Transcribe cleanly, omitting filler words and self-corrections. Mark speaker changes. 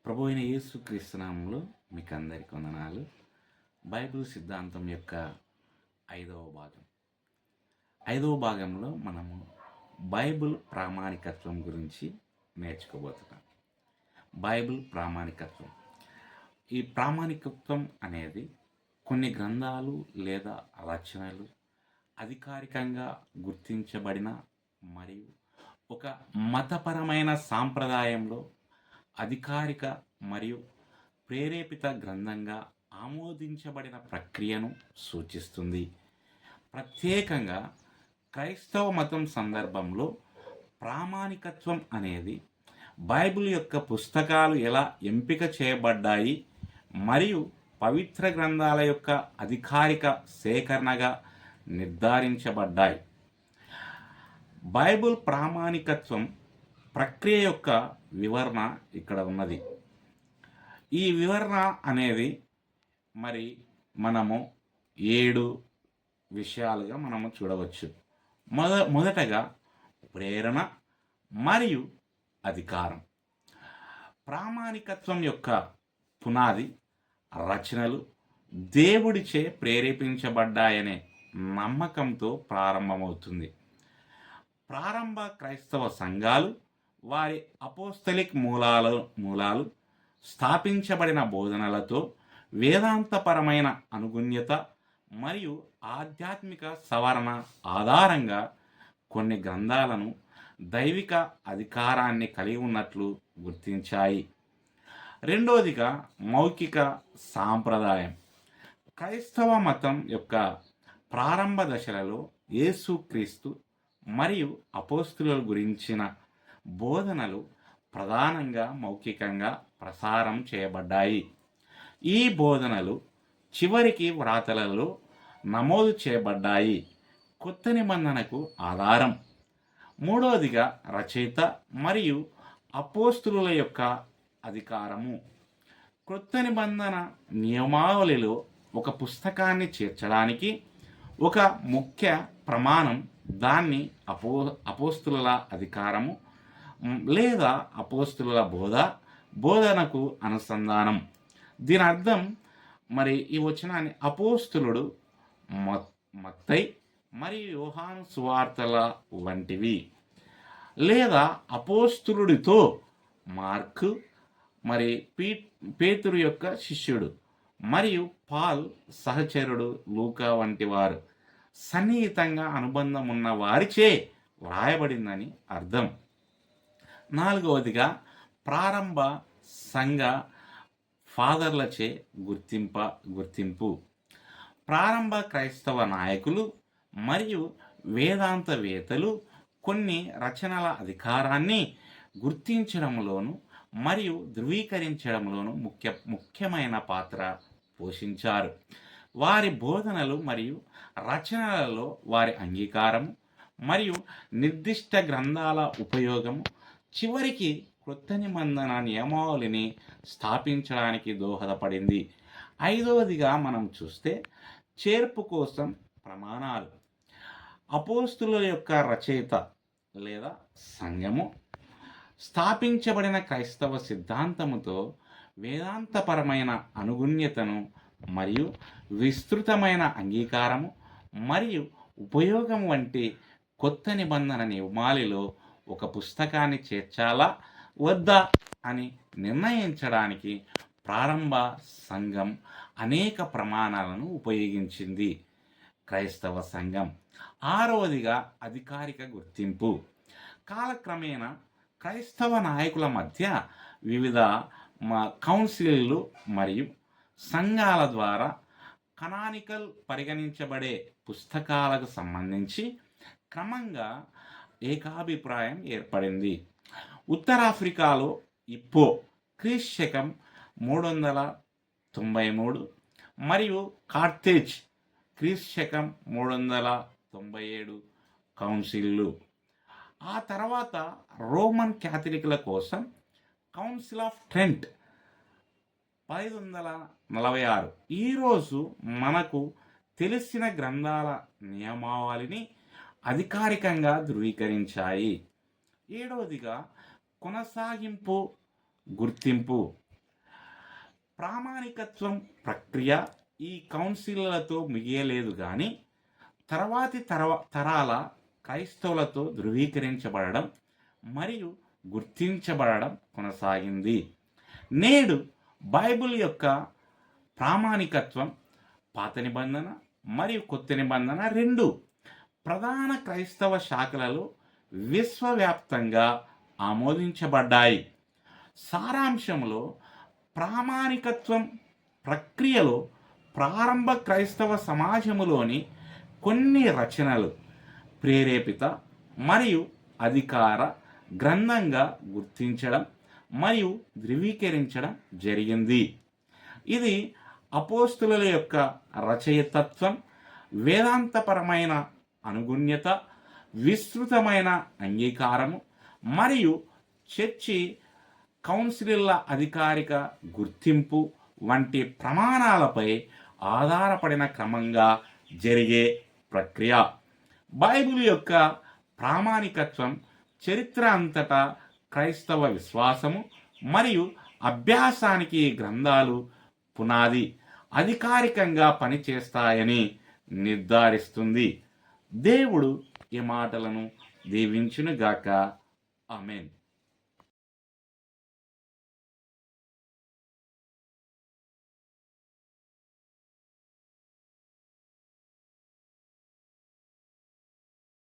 Speaker 1: ప్రభు అయిన యేసుక్రీస్తు నామములో మీకు అందరికీ వందనాలు. బైబిల్ సిద్ధాంతం యొక్క ఐదవ భాగం. ఐదవ భాగంలో మనము బైబిల్ ప్రామాణికత్వం గురించి నేర్చుకోబోతున్నాం. బైబిల్ ప్రామాణికత్వం. ఈ ప్రామాణికత్వం అనేది కొన్ని గ్రంథాలు లేదా రచనలు అధికారికంగా గుర్తించబడిన మరియు ఒక మతపరమైన సాంప్రదాయంలో అధికారిక మరియు ప్రేరేపిత గ్రంథంగా ఆమోదించబడిన ప్రక్రియను సూచిస్తుంది. ప్రత్యేకంగా క్రైస్తవ మతం సందర్భంలో ప్రామాణికత్వం అనేది బైబిల్ యొక్క పుస్తకాలు ఎలా ఎంపిక చేయబడ్డాయి మరియు పవిత్ర గ్రంథాల యొక్క అధికారిక సేకరణగా నిర్ధారించబడ్డాయి. బైబిల్ ప్రామాణికత్వం ప్రక్రియ యొక్క వివరణ ఇక్కడ ఉన్నది. ఈ వివరణ అనేది మనము 7 విషయాలుగా మనము చూడవచ్చు. మొదటగా ప్రేరణ మరియు అధికారం. ప్రామాణికత్వం యొక్క పునాది రచనలు దేవుడిచే ప్రేరేపించబడ్డాయనే నమ్మకంతో ప్రారంభమవుతుంది. ప్రారంభ క్రైస్తవ సంఘాలు వారి అపోస్తలిక్ మూలాలు స్థాపించబడిన బోధనలతో వేదాంతపరమైన అనుగుణ్యత మరియు ఆధ్యాత్మిక సవరణ ఆధారంగా కొన్ని గ్రంథాలను దైవిక అధికారాన్ని కలిగి ఉన్నట్లు గుర్తించాయి. రెండవదిగా మౌఖిక సాంప్రదాయం. క్రైస్తవ మతం యొక్క ప్రారంభ దశలలో యేసుక్రీస్తు మరియు అపోస్తుల గురించిన బోధనలు ప్రధానంగా మౌఖికంగా ప్రసారం చేయబడ్డాయి. ఈ బోధనలు చివరికి వ్రాతలలో నమోదు చేయబడ్డాయి. కొత్త నిబంధనకు ఆధారం. మూడవదిగా రచయిత మరియు అపోస్తుల యొక్క అధికారము. కొత్త నిబంధన నియమావళిలో ఒక పుస్తకాన్ని చేర్చడానికి ఒక ముఖ్య ప్రమాణం దాన్ని అపోస్తుల అధికారము లేదా అపోస్తుల బోధనకు అనుసంధానం. దీని అర్థం ఈ వచనాన్ని అపోస్తులుడు మత్తయి మరియు యోహాను సువార్తల వంటివి, లేదా అపోస్తులుడితో మార్కు పేతురు యొక్క శిష్యుడు మరియు పాల్ సహచరుడు లూకా వంటి వారు సన్నిహితంగా అనుబంధం ఉన్న వారిచే వ్రాయబడిందని అర్థం. నాలుగవదిగా ప్రారంభ సంఘ ఫాదర్లచే గుర్తింపు. ప్రారంభ క్రైస్తవ నాయకులు మరియు వేదాంతవేత్తలు కొన్ని రచనల అధికారాన్ని గుర్తించడంలోను మరియు ధృవీకరించడంలోను ముఖ్యమైన పాత్ర పోషించారు. వారి బోధనలు మరియు రచనలలో వారి అంగీకారం మరియు నిర్దిష్ట గ్రంథాల ఉపయోగము చివరికి కొత్త నిబంధన నియమావళిని స్థాపించడానికి దోహదపడింది. ఐదవదిగా మనం చూస్తే చేర్పు కోసం ప్రమాణాలు. అపోస్తుల యొక్క రచయిత లేదా సంఘము స్థాపించబడిన క్రైస్తవ సిద్ధాంతముతో వేదాంతపరమైన అనుగుణ్యతను మరియు విస్తృతమైన అంగీకారము మరియు ఉపయోగం వంటి కొత్త నిబంధన నియమాలలో ఒక పుస్తకాన్ని చేర్చాలా వద్దా అని నిర్ణయించడానికి ప్రారంభ సంఘం అనేక ప్రమాణాలను ఉపయోగించింది. క్రైస్తవ సంఘం. ఆరవదిగా అధికారిక గుర్తింపు. కాలక్రమేణా క్రైస్తవ నాయకుల మధ్య వివిధ కౌన్సిల్లు మరియు సంఘాల ద్వారా కనానికల్ పరిగణించబడే పుస్తకాలకు సంబంధించి క్రమంగా ఏకాభిప్రాయం ఏర్పడింది. ఉత్తరాఫ్రికాలో ఇప్పో క్రీస్తు 393 మరియు కార్తేజ్ క్రీస్తు 397 కౌన్సిల్లు. ఆ తర్వాత రోమన్ క్యాథలిక్ల కోసం కౌన్సిల్ ఆఫ్ ట్రెంట్ 1546. ఈరోజు మనకు తెలిసిన గ్రంథాల నియమావళిని అధికారికంగా ధృవీకరించాయి. ఏడవదిగా కొనసాగింపు గుర్తింపు. ప్రామాణికత్వం ప్రక్రియ ఈ కౌన్సిల్లతో ముగియలేదు కానీ తర్వాతి తరాల క్రైస్తవులతో ధృవీకరించబడడం మరియు గుర్తించబడడం కొనసాగింది. నేడు బైబిల్ యొక్క ప్రామాణికత్వం పాత నిబంధన మరియు కొత్త నిబంధన రెండు ప్రధాన క్రైస్తవ శాఖలలో విశ్వవ్యాప్తంగా ఆమోదించబడ్డాయి. సారాంశంలో ప్రామాణికత్వం ప్రక్రియలో ప్రారంభ క్రైస్తవ సమాజములోని కొన్ని రచనలు ప్రేరేపిత మరియు అధికార గ్రంథంగా గుర్తించడం మరియు ధృవీకరించడం జరిగింది. ఇది అపోస్తుల యొక్క రచయితత్వం, వేదాంతపరమైన అనుగుణ్యత, విస్తృతమైన అంగీకారము మరియు చర్చి కౌన్సిల్ల అధికారిక గుర్తింపు వంటి ప్రమాణాలపై ఆధారపడిన క్రమంగా జరిగే ప్రక్రియ. బైబిల్ యొక్క ప్రామాణికత్వం చరిత్ర అంతటా క్రైస్తవ విశ్వాసము మరియు అభ్యాసానికి గ్రంథాలు పునాది అధికారికంగా పనిచేస్తాయని నిర్ధారిస్తుంది. దేవుడు ఈ మాటలను దీవించునుగాక. ఆమేన్.